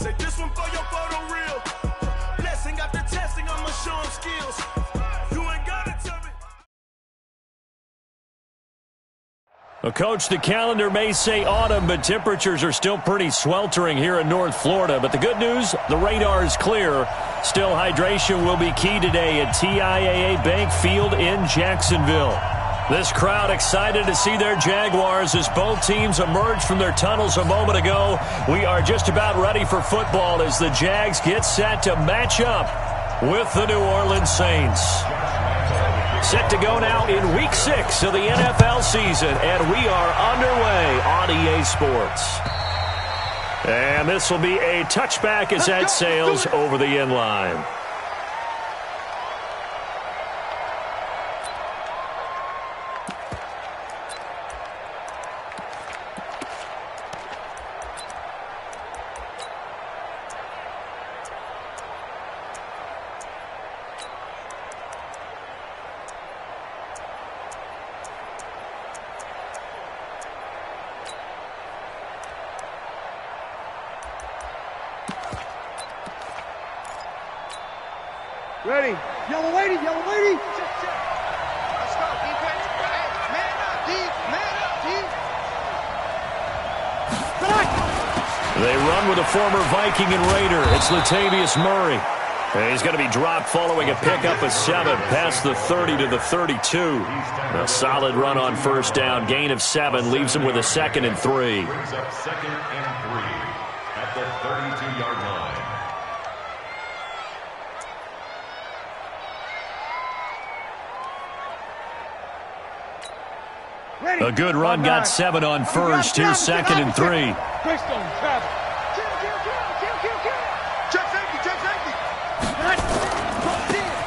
Say this one for your photo reel. Blessing after testing, I'ma show 'em skills. You ain't gotta tell me. Well, Coach, the calendar may say autumn, but temperatures are still pretty sweltering here in North Florida. But the good news, the radar is clear. Still, hydration will be key today at TIAA Bank Field in Jacksonville. This crowd excited to see their Jaguars as both teams emerged from their tunnels a moment ago. We are just about ready for football as the Jags get set to match up with the New Orleans Saints. Set to go now in Week 6 of the NFL season, and we are underway on EA Sports. And this will be a touchback as that sails over the end line. Ready. Yellow lady, yellow lady. Check, check. Let's go, defense. Hey, man up, deep, man up, deep. They run with a former Viking and Raider. It's Latavius Murray. And he's going to be dropped following a pickup of 7 past the 30 to the 32. A solid run on first down. Gain of 7 leaves him with a 2nd and 3. Brings up 2nd and 3 at the 32-yard line. A good run got 7 on first. Here's 2nd and 3.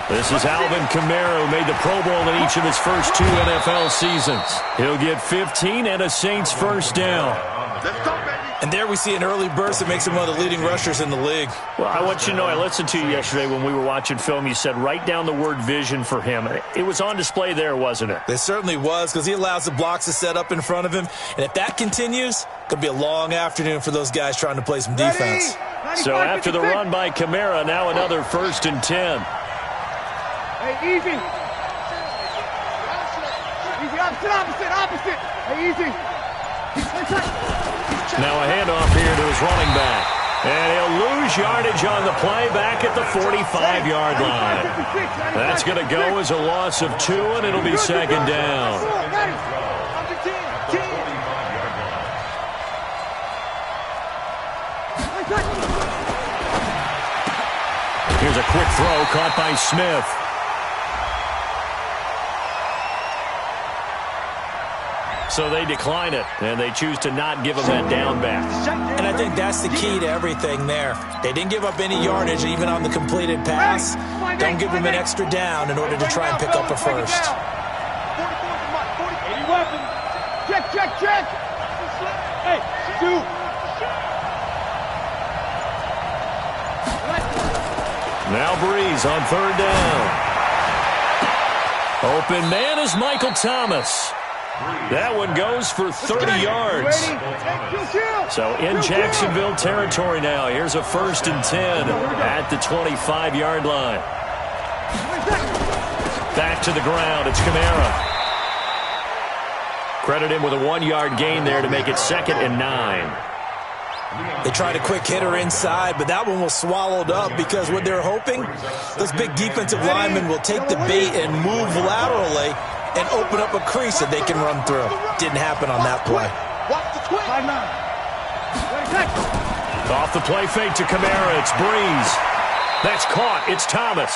This is Alvin Kamara, who made the Pro Bowl in each of his first 2 NFL seasons. He'll get 15 and a Saints first down. And there we see an early burst that makes him one of the leading rushers in the league. Well, I want you to know, I listened to you yesterday when we were watching film. You said write down the word vision for him. It was on display there, wasn't it? It certainly was, because he allows the blocks to set up in front of him. And if that continues, it could be a long afternoon for those guys trying to play some defense. So after the run by Kamara, now another 1st and 10. Hey, easy. Easy, opposite. Hey, easy. Now a handoff here to his running back. And he'll lose yardage on the play back at the 45-yard line. That's going to go as a loss of 2, and it'll be 2nd down. Here's a quick throw caught by Smith. So they decline it, and they choose to not give him that down back. And I think that's the key to everything there. They didn't give up any yardage even on the completed pass. Don't give them an extra down in order to try and pick up a first. Check. Hey, do. Now Breeze on 3rd down. Open man is Michael Thomas. That one goes for 30 yards. So in Jacksonville territory now. Here's a 1st and 10 at the 25-yard line. Back to the ground. It's Kamara. Credit him with a 1-yard gain there to make it 2nd and 9. They tried a quick hitter inside, but that one was swallowed up because what they're hoping, those big defensive linemen will take the bait and move laterally and open up a crease that they can run through. Didn't happen on that play. Off the play fake to Kamara. It's Breeze. That's caught. It's Thomas.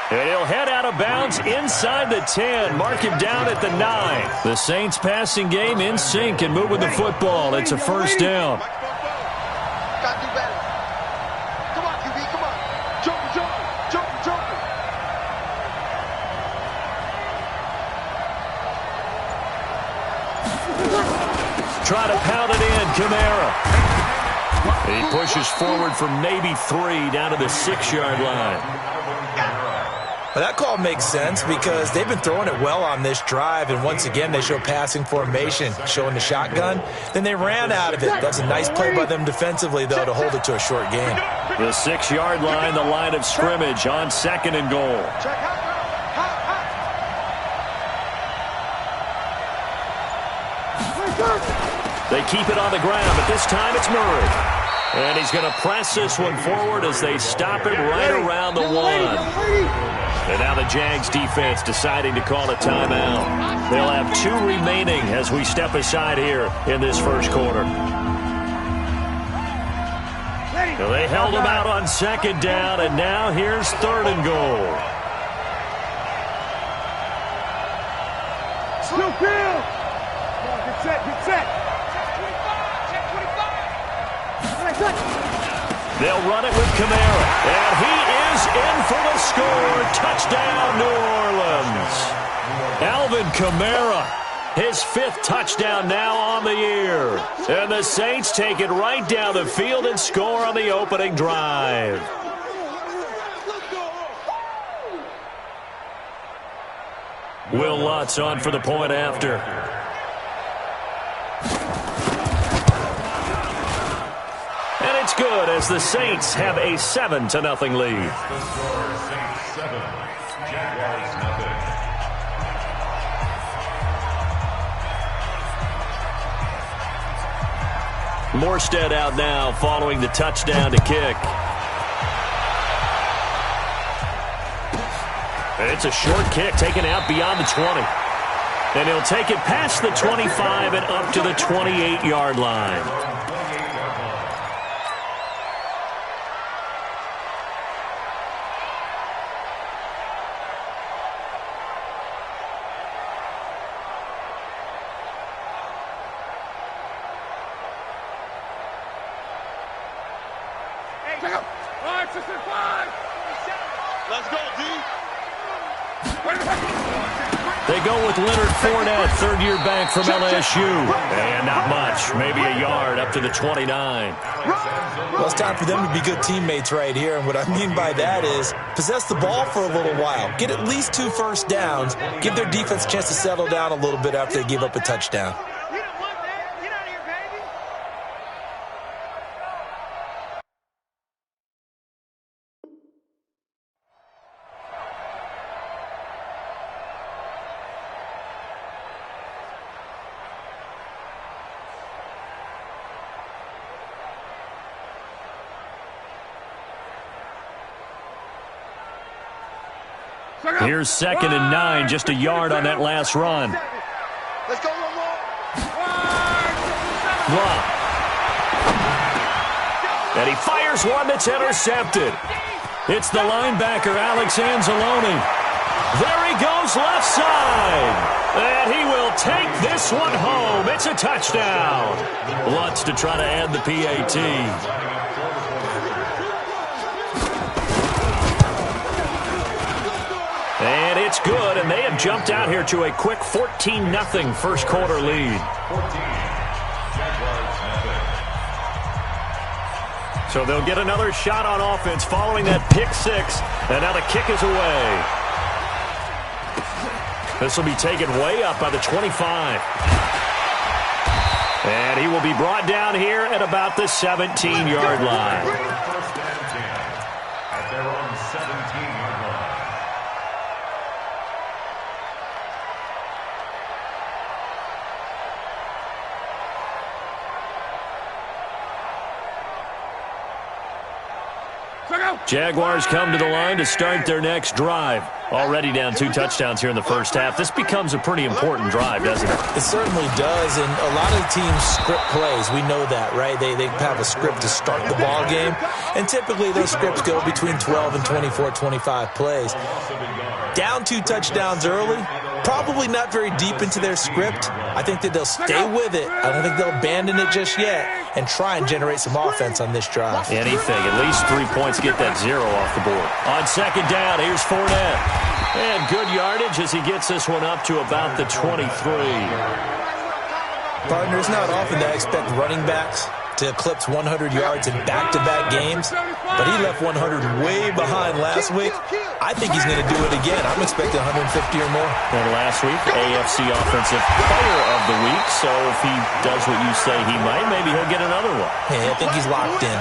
And he'll head out of bounds inside the 10. Mark him down at the 9. The Saints passing game in sync and moving the football. It's a 1st down. Gotta do better. Come on, QB, come on. Jump. Try to pound it in, Kamara. He pushes forward for maybe 3 down to the 6-yard line. Well, that call makes sense because they've been throwing it well on this drive, and once again they show passing formation, showing the shotgun. Then they ran out of it. That's a nice play by them defensively, though, to hold it to a short game. The 6-yard line, the line of scrimmage on 2nd and goal. They keep it on the ground, but this time it's Murray. And he's going to press this one forward as they stop him right around the 1. And now the Jags defense deciding to call a timeout. They'll have 2 remaining as we step aside here in this first quarter. So they held him out on 2nd down, and now here's 3rd and goal. Still field. Get set, get set. They'll run it with Kamara, and he is in for the score. Touchdown, New Orleans. Alvin Kamara, his 5th touchdown now on the year. And the Saints take it right down the field and score on the opening drive. Will Lutz on for the point after. And it's good as the Saints have a 7-0 lead. Morstead out now following the touchdown to kick. It's a short kick taken out beyond the 20. And he'll take it past the 25 and up to the 28-yard line. Let's go, D. They go with Leonard Fournette, 3rd-year back from LSU. And not much, maybe a yard up to the 29. Well, it's time for them to be good teammates right here. And what I mean by that is possess the ball for a little while. Get at least 2 first downs. Give their defense a chance to settle down a little bit after they give up a touchdown. Here's 2nd and 9, just a yard on that last run. Let's go one more. Blah. And he fires one that's intercepted. It's the linebacker, Alex Anzalone. There he goes left side. And he will take this one home. It's a touchdown. Lutz to try to add the PAT. And it's good, and they have jumped out here to a quick 14-0 first quarter lead. So they'll get another shot on offense following that pick 6, and now the kick is away. This will be taken way up by the 25. And he will be brought down here at about the 17-yard line. At their own 17-yard line. Jaguars come to the line to start their next drive. Already down 2 touchdowns here in the first half. This becomes a pretty important drive, doesn't it? It certainly does, and a lot of teams script plays. We know that, right? They have a script to start the ball game, and typically those scripts go between 12 and 24, 25 plays. Down 2 touchdowns early, probably not very deep into their script. I think that they'll stay with it. I don't think they'll abandon it just yet and try and generate some offense on this drive. Anything. At least 3 points, get that 0 off the board. On 2nd down, here's Fournette. And good yardage as he gets this one up to about the 23. Partner, it's not often that I expect running backs to eclipse 100 yards in back-to-back games, but he left 100 way behind last week. I think he's going to do it again. I'm expecting 150 or more. And last week, AFC Offensive Player of the Week, so if he does what you say he might, maybe he'll get another one. Yeah, I think he's locked in.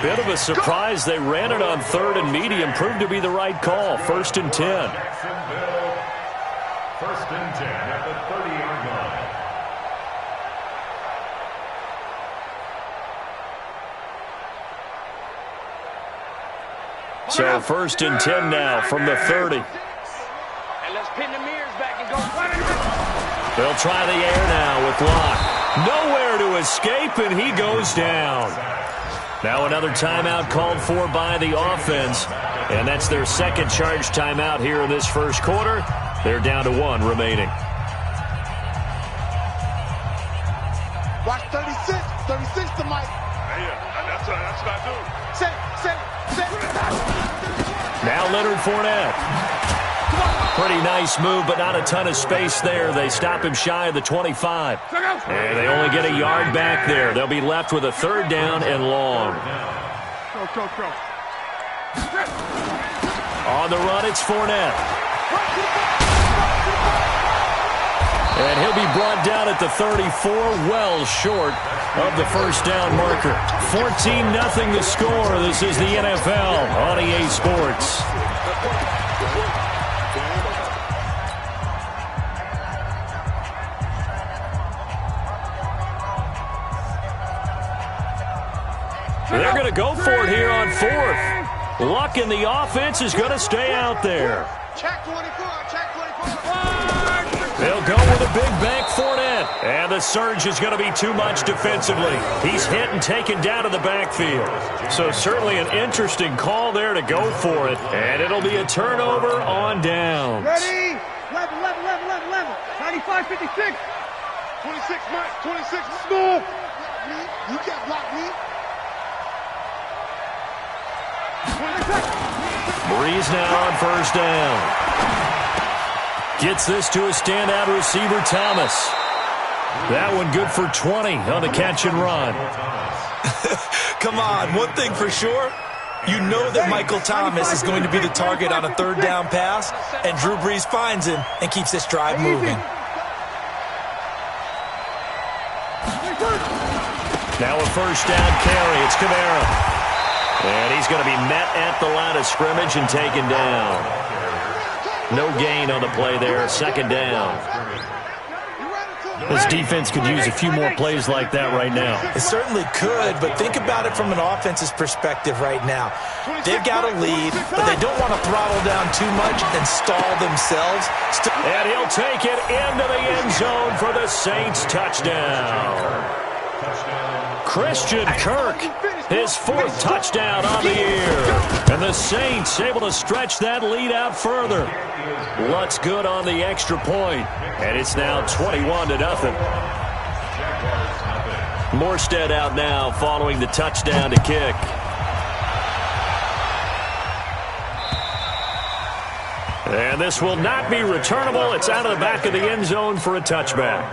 Bit of a surprise. They ran it on 3rd and medium. Proved to be the right call. 1st and 10. 1st and 10 at the 30-yard line. So 1st and 10 now from the 30. And let's pin the mirrors back and go. They'll try the air now with Locke. Nowhere to escape, and he goes down. Now another timeout called for by the offense, and that's their second charge timeout here in this first quarter. They're down to 1 remaining. Watch 36. 36 to Mike. That's what I do. Set. Now Leonard Fournette. Pretty nice move, but not a ton of space there. They stop him shy of the 25. And they only get a yard back there. They'll be left with a 3rd down and long. Go. On the run, it's Fournette. And he'll be brought down at the 34, well short of the 1st down marker. 14-0 the score. This is the NFL on EA Sports. They're going to go for it here on 4th. Luck in the offense is going to stay out there. Check 24. They'll go with a big bank Fournette. And the surge is going to be too much defensively. He's hit and taken down to the backfield. So certainly an interesting call there to go for it. And it'll be a turnover on downs. Ready? Level. 95, 56. 26, Mike. 26. Move. You can't block me. Breeze now on 1st down. Gets this to a standout receiver, Thomas. That one good for 20 on the catch and run. Come on, one thing for sure. You know that Michael Thomas is going to be the target on a 3rd down pass, and Drew Brees finds him and keeps this drive moving. Now a 1st down carry. It's Kamara. And he's going to be met at the line of scrimmage and taken down. No gain on the play there. 2nd down. This defense could use a few more plays like that right now. It certainly could, but think about it from an offense's perspective right now. They've got a lead, but they don't want to throttle down too much and stall themselves. And he'll take it into the end zone for the Saints touchdown. Christian Kirk, his 4th touchdown on the year. And the Saints able to stretch that lead out further. Lutz good on the extra point. And it's now 21-0. Morstead out now following the touchdown to kick. And this will not be returnable. It's out of the back of the end zone for a touchback.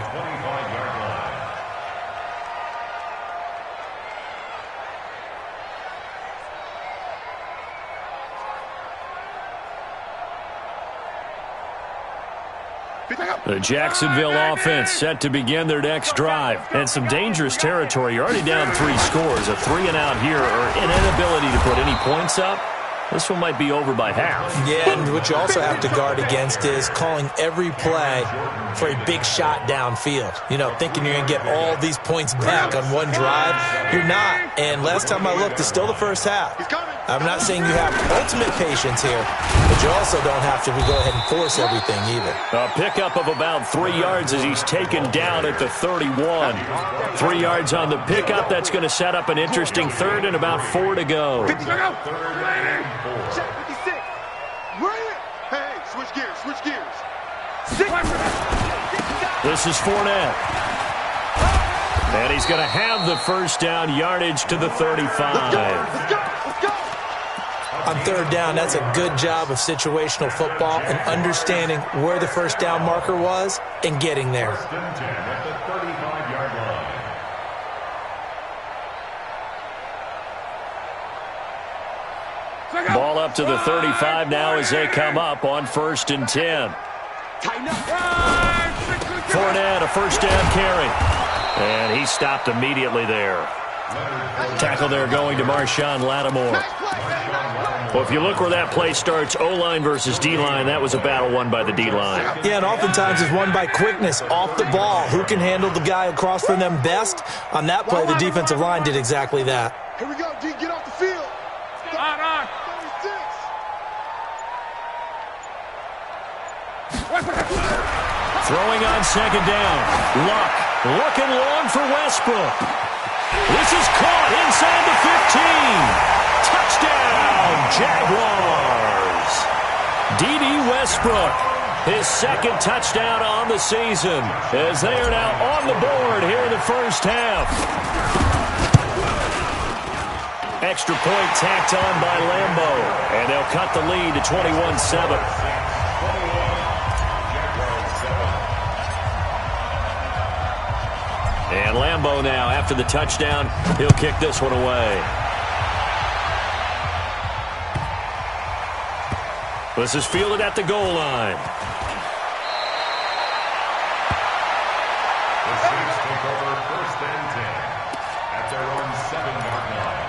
The Jacksonville offense set to begin their next drive. And some dangerous territory. You're already down 3 scores. A 3-and-out here or an inability to put any points up. This one might be over by half. Yeah, and what you also have to guard against is calling every play for a big shot downfield. You know, thinking you're going to get all these points back on one drive. You're not. And last time I looked, it's still the first half. I'm not saying you have ultimate patience here, but you also don't have to go ahead and force everything either. A pickup of about 3 yards as he's taken down at the 31. 3 yards on the pickup. That's going to set up an interesting 3rd and about 4 to go. Check 56. Hey, switch gears. This is Fournette. And he's going to have the 1st down, yardage to the 35. Let's go. On 3rd down, that's a good job of situational football and understanding where the 1st down marker was and getting there. Ball up to the 35 now as they come up on 1st and 10. Fournette, a first down carry. And he stopped immediately there. Tackle there going to Marshawn Lattimore. Well, if you look where that play starts, O-line versus D-line, that was a battle won by the D-line. Yeah, and oftentimes it's won by quickness off the ball. Who can handle the guy across from them best? On that play, the defensive line did exactly that. Here we go, D. Get off the field. On. 36. Throwing on 2nd down. Luck looking long for Westbrook. This is caught inside the 15. Touchdown, Jaguars. D.D. Westbrook, his 2nd touchdown on the season, as they are now on the board here in the first half. Extra point tacked on by Lambo, and they'll cut the lead to 21-7. And Lambo now, after the touchdown, he'll kick this one away. This is fielded at the goal line. The Saints take over 1st and 10 at their own 7-yard line.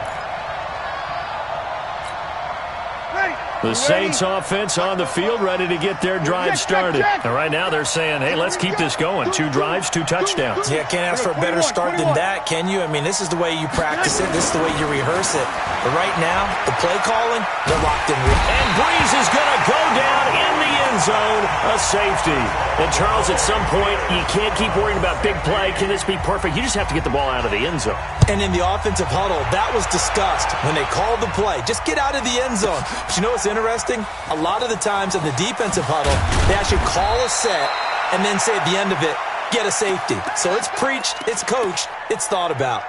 The Saints offense on the field, ready to get their drive started. And right now they're saying, hey, let's keep this going. 2 drives, 2 touchdowns. Yeah, can't ask for a better start than that, can you? I mean, this is the way you practice it. This is the way you rehearse it. But right now, the play calling, they're locked in. And Breeze is going to go down in the end zone, a safety. And Charles, at some point, you can't keep worrying about big play. Can this be perfect? You just have to get the ball out of the end zone. And in the offensive huddle, that was discussed when they called the play. Just get out of the end zone. But you know what's interesting? A lot of the times in the defensive huddle, they actually call a set and then say at the end of it, get a safety. So it's preached, it's coached, it's thought about.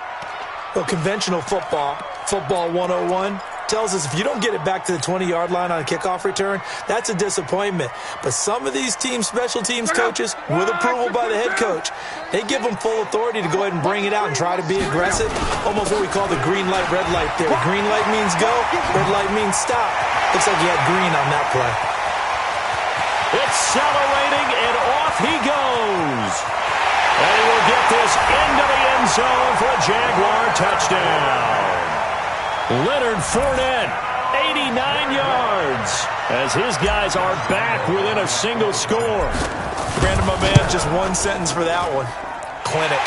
Well, conventional football 101, tells us if you don't get it back to the 20-yard line on a kickoff return, that's a disappointment. But some of these special teams coaches, with approval by the head coach, they give them full authority to go ahead and bring it out and try to be aggressive. Almost what we call the green light, red light there. Green light means go, red light means stop. Looks like he had green on that play. Accelerating, and off he goes. And he will get this into the end zone for a Jaguar touchdown. Leonard Fournette, 89 yards, as his guys are back within a single score. Brandon, my man, just one sentence for that one. Clinic.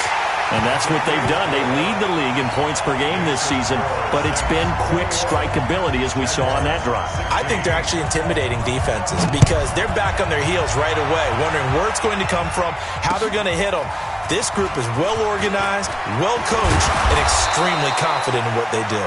And that's what they've done. They lead the league in points per game this season, but it's been quick strikeability as we saw on that drive. I think they're actually intimidating defenses because they're back on their heels right away, wondering where it's going to come from, how they're going to hit them. This group is well organized, well coached, and extremely confident in what they do.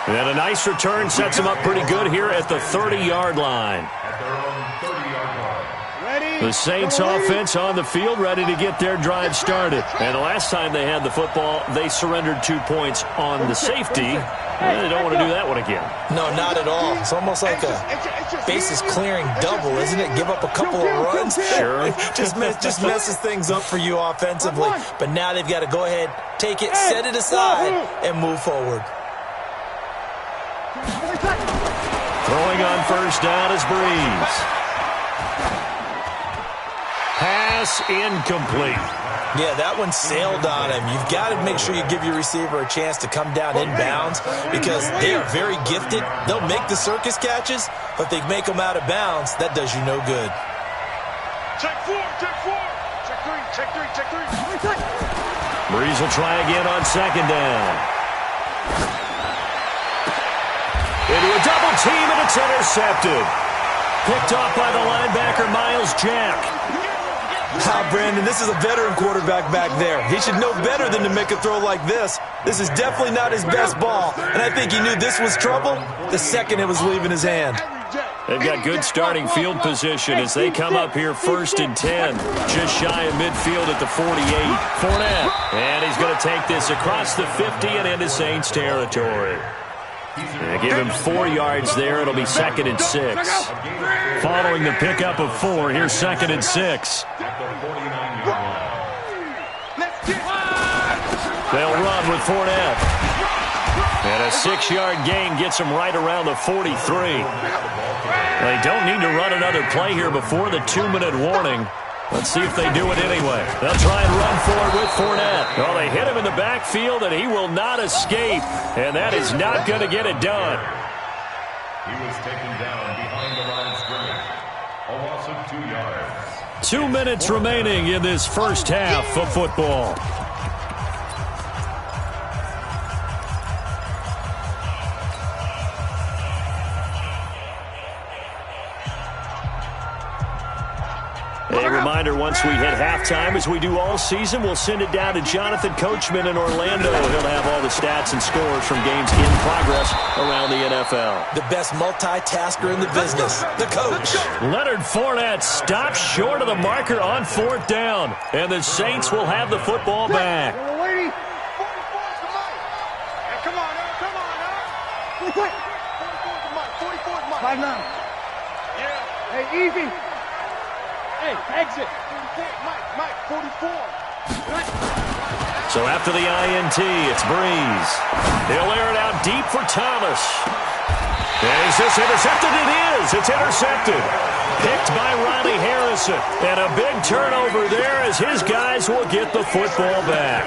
And a nice return sets them up pretty good here at the 30-yard line. At their own 30-yard line. The Saints offense on the field, ready to get their drive started. And the last time they had the football, they surrendered 2 points on the safety. They don't want to do that one again. No, not at all. It's almost like a bases clearing double, isn't it? Give up a couple of runs. Sure. just messes things up for you offensively. But now they've got to go ahead, take it, set it aside, and move forward. Throwing on first down is Breeze. Pass incomplete. Yeah, that one sailed on him. You've got to make sure you give your receiver a chance to come down inbounds because they are very gifted. They'll make the circus catches, but if they make them out of bounds, that does you no good. Check 4, check 4. Check 3, check 3, check 3. Breeze will try again on second down. Into a double team, and it's intercepted. Picked off by the linebacker, Miles Jack. Brandon, this is a veteran quarterback back there. He should know better than to make a throw like this. This is definitely not his best ball, and I think he knew this was trouble the second it was leaving his hand. They've got good starting field position as they come up here 1st and 10. Just shy of midfield at the 48. Fournette, and he's going to take this across the 50 and into Saints territory. They give him 4 yards there. It'll be 2nd and 6. Following the pickup of 4, here's 2nd and 6. They'll run with Fournette. And a 6-yard gain gets them right around the 43. They don't need to run another play here before the 2-minute warning. Let's see if they do it anyway. They'll try and run forward with Fournette. Well, they hit him in the backfield, and he will not escape. And that is not going to get it done. He was taken down behind the line of scrimmage. A loss of 2 yards. 2 minutes remaining in this first half of football. A reminder, once we hit halftime, as we do all season, we'll send it down to Jonathan Coachman in Orlando. He'll have all the stats and scores from games in progress around the NFL. The best multitasker in the business, the coach. Leonard Fournette stops short of the marker on 4th down, and the Saints will have the football back. Hey, come on now, come on now. 44 is Mike, 44 is Mike. 5-9. Yeah. Hey, easy. Hey, exit. 44, Mike, 44. So after the INT, it's Breeze. He'll air it out deep for Thomas. And is this intercepted? It is. It's intercepted. Picked by Ronnie Harrison. And a big turnover there as his guys will get the football back.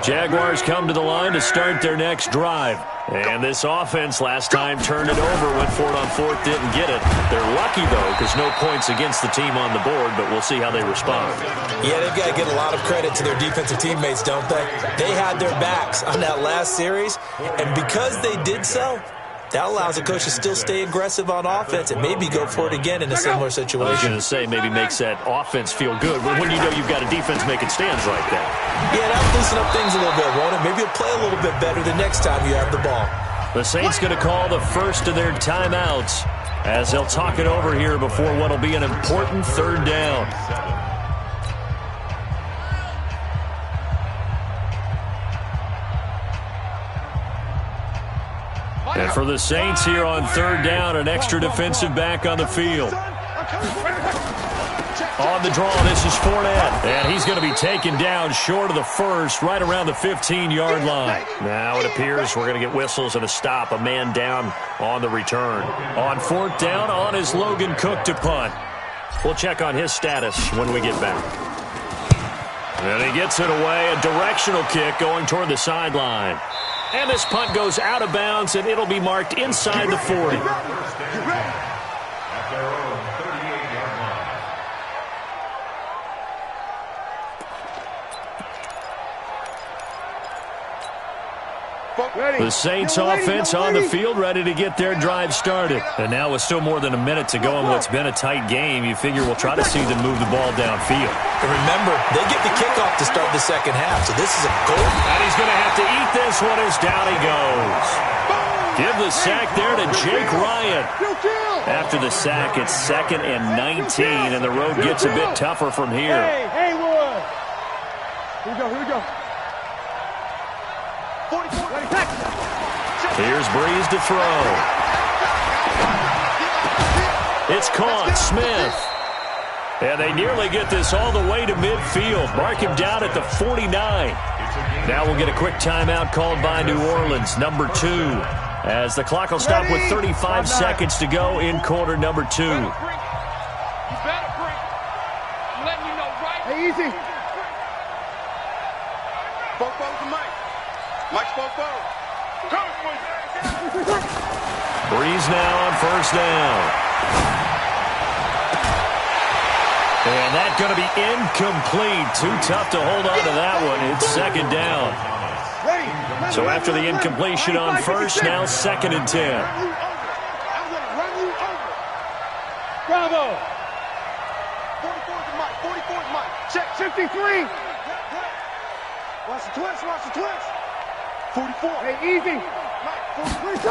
Jaguars come to the line to start their next drive. And this offense last time turned it over, went for it on 4th, didn't get it. They're lucky, though, because no points against the team on the board, but we'll see how they respond. Yeah, they've got to give a lot of credit to their defensive teammates, don't they? They had their backs on that last series, and because they did so, that allows the coach to still stay aggressive on offense and maybe go for it again in a similar situation. I was going to say maybe makes that offense feel good, but when you know you've got a defense making stands like that. Yeah, that'll loosen up things a little bit, won't it? Maybe you'll play a little bit better the next time you have the ball. The Saints going to call the first of their timeouts as they'll talk it over here before what will be an important 3rd down. And for the Saints here on 3rd down, an extra defensive back on the field. On the draw, this is Fournette. And he's going to be taken down short of the first, right around the 15-yard line. Now it appears we're going to get whistles and a stop. A man down on the return. On 4th down, on is Logan Cook to punt. We'll check on his status when we get back. And he gets it away. A directional kick going toward the sideline. And this punt goes out of bounds, and it'll be marked inside the 40. At their own 38-yard line. The Saints offense on the field, ready to get their drive started. And now with still more than a minute to go in what's been a tight game, you figure we'll try to see them move the ball downfield. And remember, they get the kickoff to start the second half, so this is a goal. And he's going to have to eat this one as down he goes. Give the sack there to Jake Ryan. After the sack, it's 2nd and 19, and the road gets a bit tougher from here. Hey, Wood. Here we go. 44. Here's Breeze to throw. It's caught. Smith. And they nearly get this all the way to midfield. Mark him down at the 49. Now we'll get a quick timeout called by New Orleans, number 2. As the clock will stop with 35 seconds to go in quarter number 2. You better bring. I'm letting you know right. Hey, easy. Both to Mike. Mike's both. Breeze now on 1st down. And that's going to be incomplete. Too tough to hold on to that one. It's 2nd down. So after the incompletion on 1st, now 2nd and 10. Bravo. 44 to Mike. 44 to Mike. Check. 53. Watch the twist. 44. Hey, easy. Mike, 43.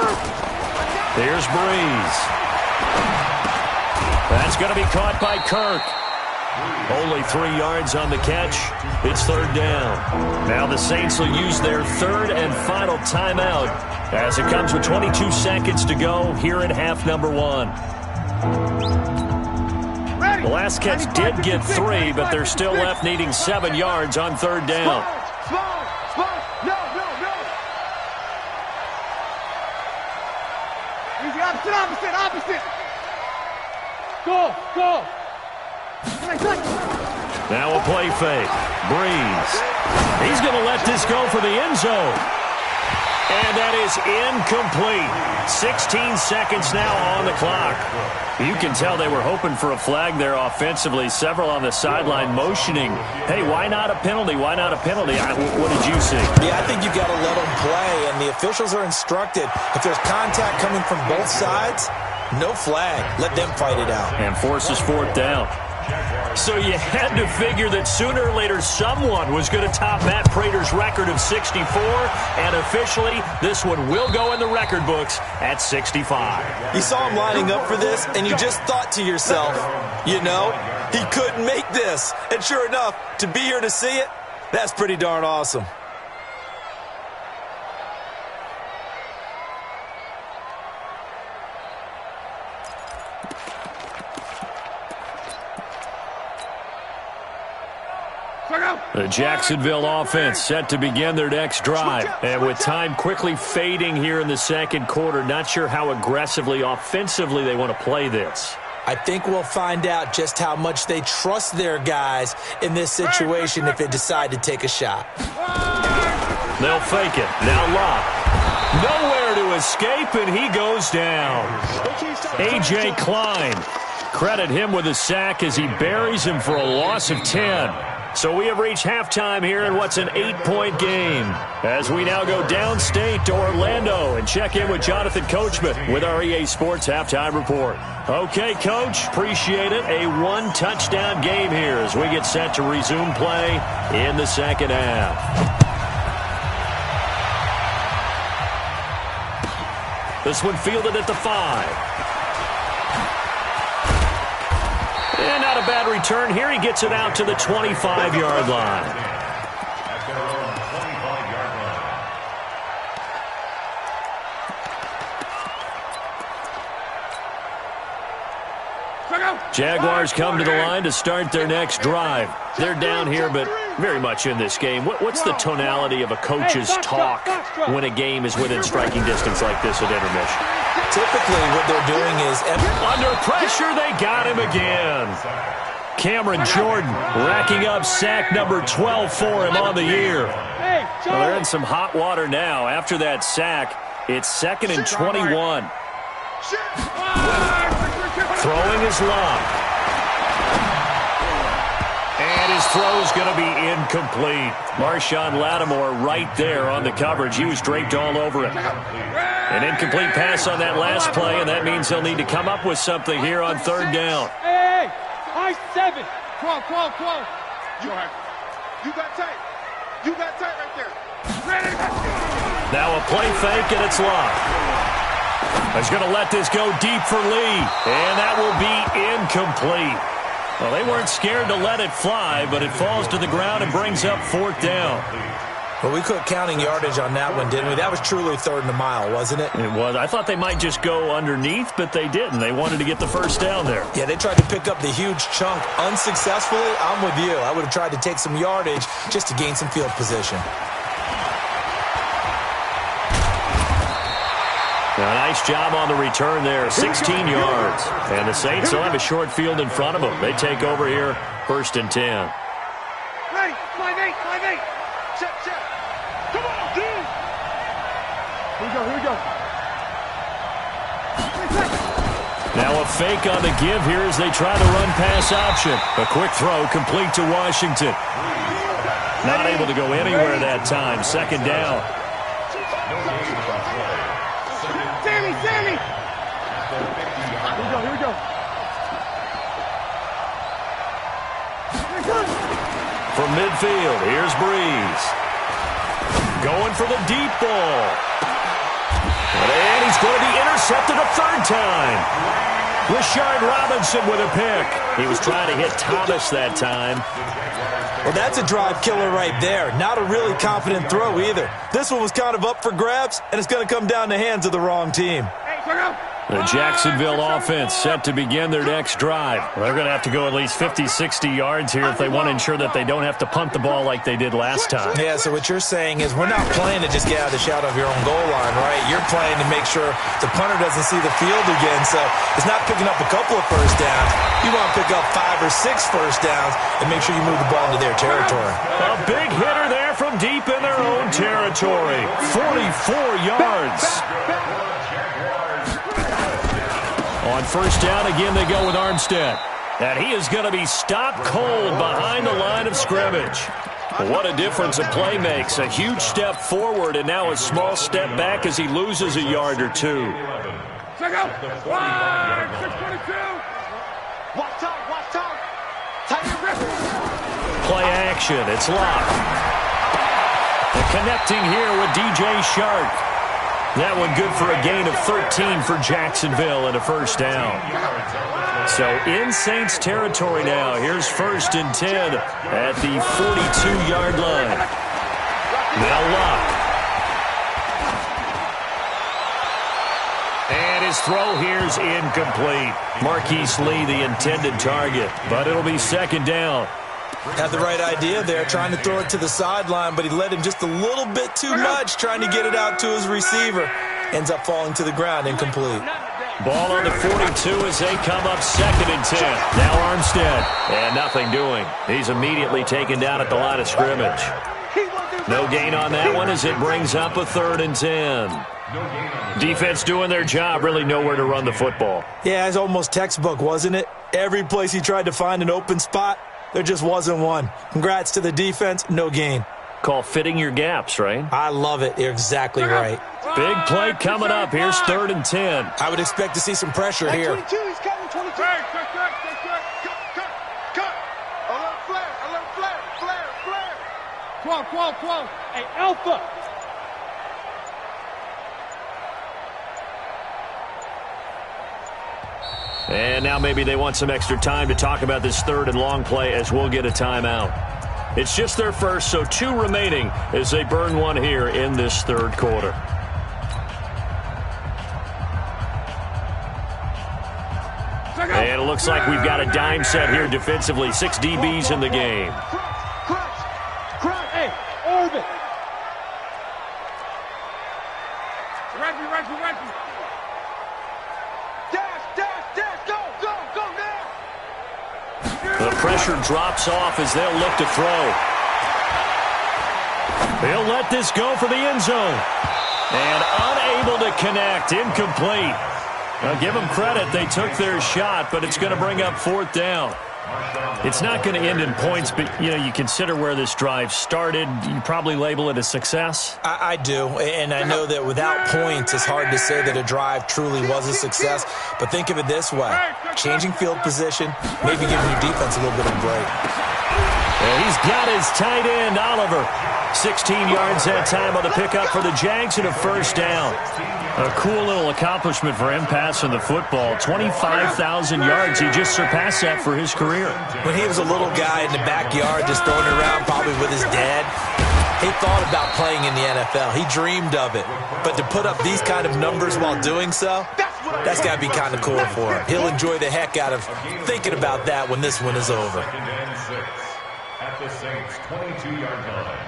Here's Breeze. That's going to be caught by Kirk. Only 3 yards on the catch. It's 3rd down. Now the Saints will use their 3rd and final timeout as it comes with 22 seconds to go here at half number 1. Ready. The last catch did get 3, but they're still left needing 7 yards on 3rd down. No. Easy, opposite. Go. Now a play fake. Breeze. He's going to let this go for the end zone. And that is incomplete. 16 seconds now on the clock. You can tell they were hoping for a flag there offensively. Several on the sideline motioning. Hey, why not a penalty? Why not a penalty? What did you see? Yeah, I think you've got to let them play, and the officials are instructed. If there's contact coming from both sides, no flag. Let them fight it out. And forces 4th down. So you had to figure that sooner or later someone was going to top Matt Prater's record of 64, and officially this one will go in the record books at 65. You saw him lining up for this, and you just thought to yourself, you know, he couldn't make this. And sure enough, to be here to see it, that's pretty darn awesome. The Jacksonville offense set to begin their next drive. And with time quickly fading here in the 2nd quarter, not sure how aggressively, offensively they want to play this. I think we'll find out just how much they trust their guys in this situation if they decide to take a shot. They'll fake it. Now Locke. Nowhere to escape, and he goes down. A.J. Klein. Credit him with a sack as he buries him for a loss of 10. So we have reached halftime here in what's an 8-point game. As we now go downstate to Orlando and check in with Jonathan Coachman with our EA Sports Halftime Report. Okay, Coach, appreciate it. A 1-touchdown game here as we get set to resume play in the 2nd half. This one fielded at the 5. And not a bad return here. He gets it out to the 25-yard line. At their own 25-yard line. Jaguars come to the line to start their next drive. They're down here, but very much in this game. What's the tonality of a coach's talk when a game is within striking distance like this at intermission? Typically, what they're doing is... Under pressure, they got him again. Cameron Jordan racking up sack number 12 for him on the year. Well, they're in some hot water now. After that sack, it's 2nd and 21. Throwing his Locke. And his throw is going to be incomplete. Marshawn Lattimore right there on the coverage. He was draped all over it. An incomplete pass on that last play, and that means they'll need to come up with something here on 3rd down. Hey, I-7. Come on. You got tight. Right there. Now a play fake, and it's Locke. He's going to let this go deep for Lee, and that will be incomplete. Well, they weren't scared to let it fly, but it falls to the ground and brings up 4th down. Well, we quit counting yardage on that one, didn't we? That was truly 3rd and a mile, wasn't it? It was. I thought they might just go underneath, but they didn't. They wanted to get the 1st down there. Yeah, they tried to pick up the huge chunk unsuccessfully. I'm with you. I would have tried to take some yardage just to gain some field position. Now, nice job on the return there, 16 yards. And the Saints will have a short field in front of them. They take over here, 1st and 10. Ready, 5-8. Check. Come on, dude. Here we go. Now a fake on the give here as they try the run-pass option. A quick throw complete to Washington. Not able to go anywhere that time. 2nd down. Sammy. Here we go. From midfield, here's Breeze. Going for the deep ball. And he's going to be intercepted a 3rd time. Rashard Robinson with a pick. He was trying to hit Thomas that time. Well, that's a drive killer right there. Not a really confident throw either. This one was kind of up for grabs, and it's going to come down the hands of the wrong team. Hey, The Jacksonville offense set to begin their next drive. They're going to have to go at least 50, 60 yards here if they want to ensure that they don't have to punt the ball like they did last time. Yeah, so what you're saying is we're not playing to just get out of the shadow of your own goal line, right? You're playing to make sure the punter doesn't see the field again. So it's not picking up a couple of first downs. You want to pick up 5 or 6 first downs and make sure you move the ball into their territory. A big hitter there from deep in their own territory. 44 yards. On first down, again, they go with Armstead. And he is going to be stopped cold behind the line of scrimmage. What a difference a play makes. A huge step forward and now a small step back as he loses a yard or two. Check out. 622. Watch out. Tight grip. Play action. It's locked. And connecting here with DJ Shark. That one good for a gain of 13 for Jacksonville and a first down. So in Saints territory now. Here's 1st and 10 at the 42-yard line. Now Locke. And his throw here's incomplete. Marquise Lee, the intended target, but it'll be 2nd down. Had the right idea there, trying to throw it to the sideline, but he led him just a little bit too much, trying to get it out to his receiver. Ends up falling to the ground, incomplete. Ball on the 42 as they come up 2nd and 10. Now Armstead, and nothing doing. He's immediately taken down at the line of scrimmage. No gain on that one as it brings up a 3rd and 10. Defense doing their job, really nowhere to run the football. Yeah, it's almost textbook, wasn't it? Every place he tried to find an open spot, there just wasn't one. Congrats to the defense, no gain. Call fitting your gaps, right? I love it. You're exactly right. Big play coming up. Here's 3rd and 10. I would expect to see some pressure here. 22, he's cutting 22. Cut. Alert flare. 12. Hey, Alpha. And now maybe they want some extra time to talk about this 3rd and long play as we'll get a timeout. It's just their first, so 2 remaining as they burn one here in this 3rd quarter. And it looks like we've got a dime set here defensively. 6 DBs in the game. Crunch. Hey, orbit. Reggie. Dash. Go now. The pressure drops off as they'll look to throw. He'll let this go for the end zone. And unable to connect. Incomplete. Now, give them credit. They took their shot, but it's going to bring up 4th down. It's not going to end in points, but, you consider where this drive started. You probably label it a success. I do, and I know that without points, it's hard to say that a drive truly was a success. But think of it this way. Changing field position, maybe giving your defense a little bit of a break. And he's got his tight end, Oliver. 16 yards that time on the pickup for the Jags and a first down. A cool little accomplishment for him passing the football. 25,000 yards. He just surpassed that for his career. When he was a little guy in the backyard just throwing it around probably with his dad, he thought about playing in the NFL. He dreamed of it. But to put up these kind of numbers while doing so, that's got to be kind of cool for him. He'll enjoy the heck out of thinking about that when this one is over. At the Saints' 22-yard line.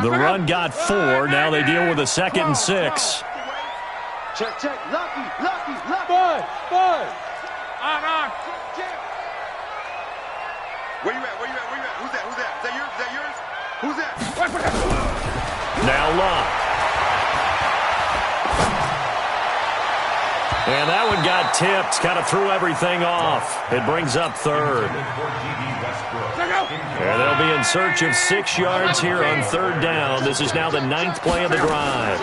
The run got 4. Now they deal with a 2nd and 6. Check. Lucky. Bud. On. Where you at? Who's that? Is that yours? Who's that? Now Locke. And that one got tipped. Kind of threw everything off. It brings up 3rd. And they'll be in search of 6 yards here on 3rd down. This is now the 9th play of the drive.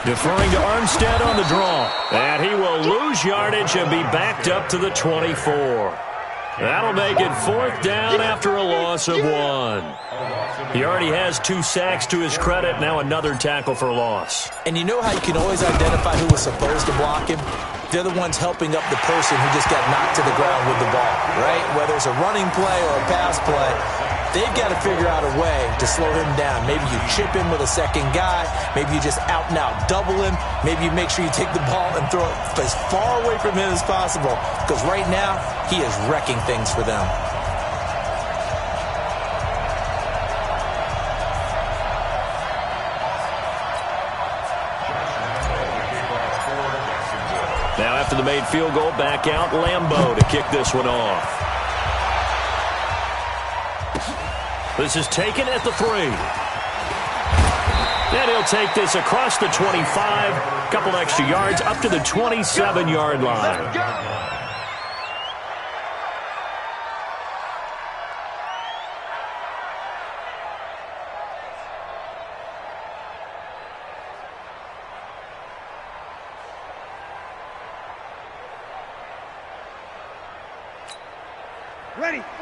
Deferring to Armstead on the draw. And he will lose yardage and be backed up to the 24. That'll make it 4th down after a loss of 1. He already has 2 sacks to his credit. Now another tackle for loss. And you know how you can always identify who was supposed to block him? They're the ones helping up the person who just got knocked to the ground with the ball, right? Whether it's a running play or a pass play, They've got to figure out a way to slow him down. Maybe you chip him with a second guy. Maybe you just out-and-out double him. Maybe you make sure you take the ball and throw it as far away from him as possible. Because right now, he is wrecking things for them. Now after the made field goal, back out Lambeau to kick this one off. This is taken at the 3. And he'll take this across the 25, a couple extra yards up to the 27-yard line.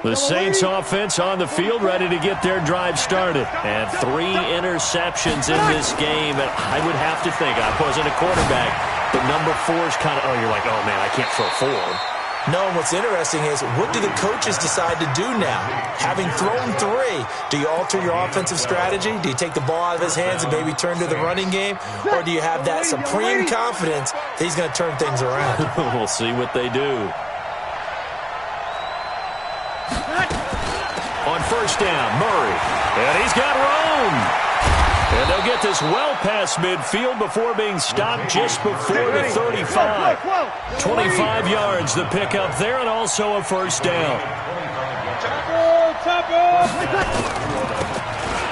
The Saints offense on the field, ready to get their drive started. And 3 interceptions in this game. And I would have to think, I wasn't a quarterback, but number 4 is kind of, you're like, oh, man, I can't throw 4. No, and what's interesting is, what do the coaches decide to do now? Having thrown 3, do you alter your offensive strategy? Do you take the ball out of his hands and maybe turn to the running game? Or do you have that supreme confidence that he's going to turn things around? We'll see what they do. On first down, Murray. And he's got room. And they'll get this well past midfield before being stopped just before the 35. 25 yards the pickup there, and also a first down.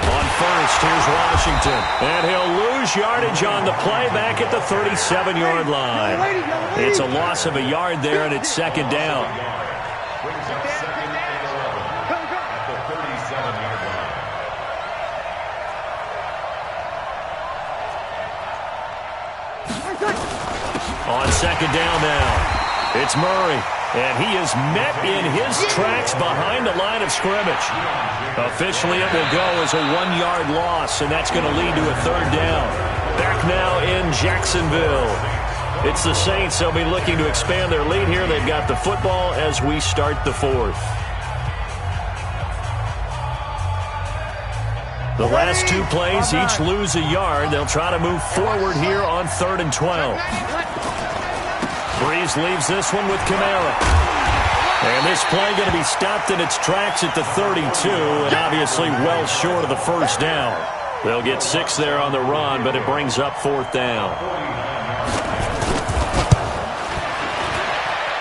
On first, here's Washington. And he'll lose yardage on the play back at the 37-yard line. It's a loss of a yard there, and it's second down. On second down now, it's Murray, and he is met in his tracks behind the line of scrimmage. Officially, it will go as a 1-yard loss, and that's going to lead to a third down. Back now in Jacksonville. It's the Saints. They'll be looking to expand their lead here. They've got the football as we start the 4th. The last 2 plays each lose a yard. They'll try to move forward here on 3rd and 12. Breeze leaves this one with Kamara. And this play going to be stopped in its tracks at the 32, and obviously well short of the first down. They'll get 6 there on the run, but it brings up 4th down.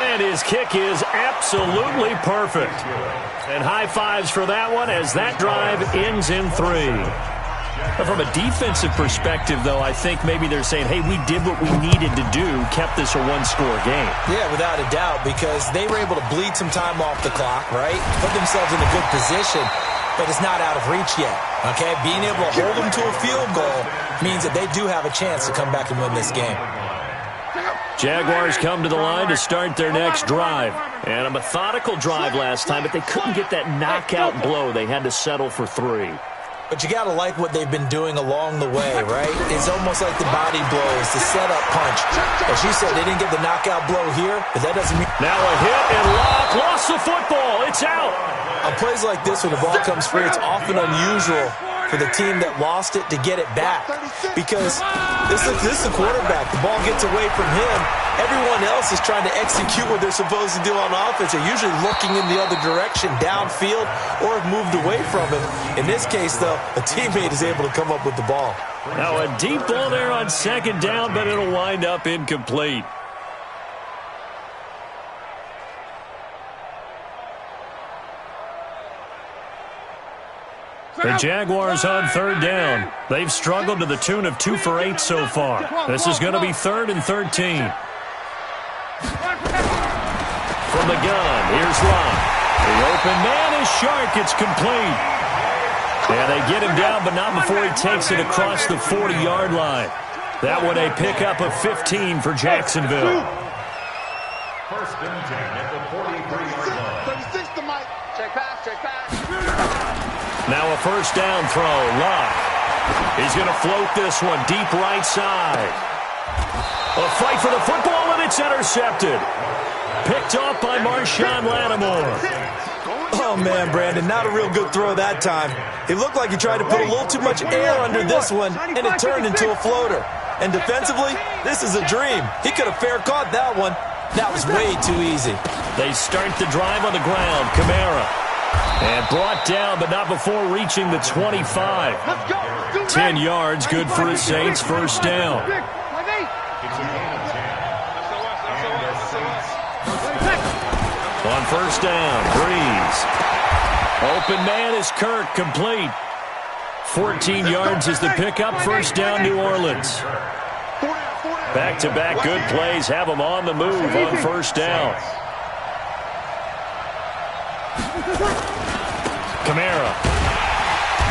And his kick is absolutely perfect. And high fives for that one as that drive ends in 3. From a defensive perspective, though, I think maybe they're saying, hey, we did what we needed to do, kept this a 1-score game. Yeah, without a doubt, because they were able to bleed some time off the clock, right? Put themselves in a good position, but it's not out of reach yet, okay? Being able to hold them to a field goal means that they do have a chance to come back and win this game. Jaguars come to the line to start their next drive. And a methodical drive last time, but they couldn't get that knockout blow. They had to settle for 3. But you got to like what they've been doing along the way, right? It's almost like the body blows, the setup punch. As she said, they didn't get the knockout blow here, but that doesn't mean... Now a hit and lock, lost the football. It's out. On plays like this, when the ball comes free, it's often unusual for the team that lost it to get it back. Because this is the quarterback. The ball gets away from him. Everyone else is trying to execute what they're supposed to do on offense. They're usually looking in the other direction, downfield, or have moved away from him. In this case, though, a teammate is able to come up with the ball. Now a deep ball there on second down, but it'll wind up incomplete. The Jaguars on third down. They've struggled to the tune of 2 for 8 so far. This is going to be 3rd and 13. From the gun, here's Locke. The open man is Shark. It's complete. And they get him down, but not before he takes it across the 40-yard line. That one a pickup of 15 for Jacksonville. 1st and 10 at the 43-yard line. 36 to Mike. Check pass, check pass. Now a first down throw. Locke. He's going to float this one deep right side. A fight for the football, and it's intercepted. Picked off by Marshawn Lattimore. Oh, man, Brandon, not a real good throw that time. It looked like he tried to put a little too much air under this one, and it turned into a floater. And defensively, this is a dream. He could have fair caught that one. That was way too easy. They start the drive on the ground. Kamara. And brought down, but not before reaching the 25. 10 yards, good for the Saints. First down. It's a gain of 10. On first down, Breeze. Open man is Kirk, complete. 14 yards is the pickup. First down, New Orleans. Back-to-back good plays have them on the move on first down. Kamara.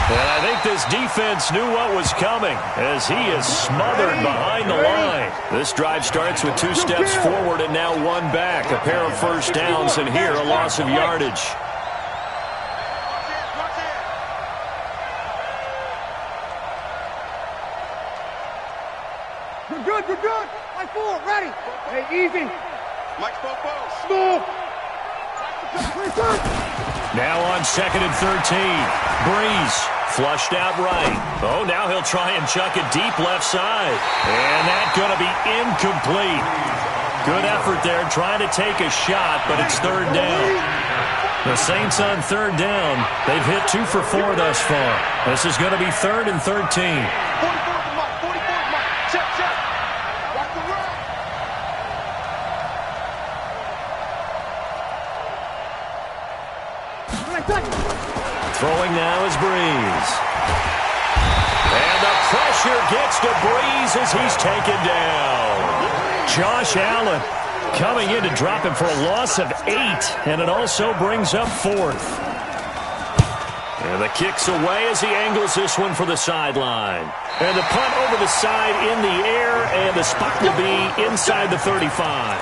And I think this defense knew what was coming as he is smothered behind the line. This drive starts with 2 steps forward and now 1 back. A pair of first downs, and here a loss of yardage. You're good, you're good. Mike 4, ready. Hey, easy. Mike Popo. Smooth. Now on 2nd and 13. Breeze flushed out right. Oh, now he'll try and chuck it deep left side. And that's going to be incomplete. Good effort there trying to take a shot, but it's 3rd down. The Saints on 3rd down. They've hit 2 for 4 thus far. This is going to be 3rd and 13. Throwing now is Breeze. And the pressure gets to Breeze as he's taken down. Josh Allen coming in to drop him for a loss of 8, and it also brings up 4th. And the kick's away as he angles this one for the sideline. And the punt over the side in the air, and the spot will be inside the 35.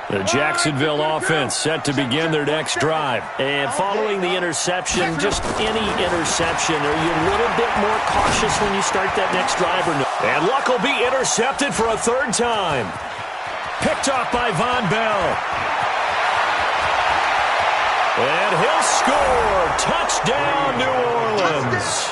The Jacksonville offense set to begin their next drive. And following the interception, just any interception, are you a little bit more cautious when you start that next drive or no? And Luck will be intercepted for a 3rd time. Picked off by Von Bell. And he'll score. Touchdown, New Orleans.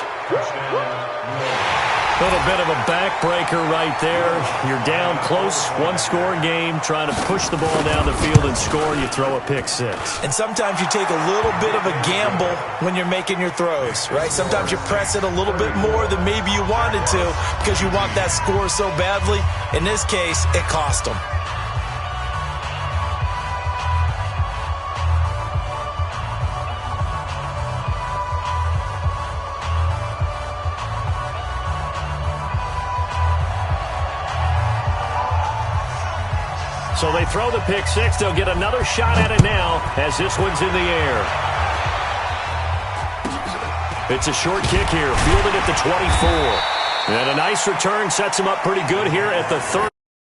A little bit of a backbreaker right there. You're down close, 1-score game, trying to push the ball down the field and score. You throw a pick 6. And sometimes you take a little bit of a gamble when you're making your throws, right? Sometimes you press it a little bit more than maybe you wanted to because you want that score so badly. In this case, it cost them. So they throw the pick 6. They'll get another shot at it now as this one's in the air. It's a short kick here, fielded at the 24. And a nice return sets him up pretty good here at the 30.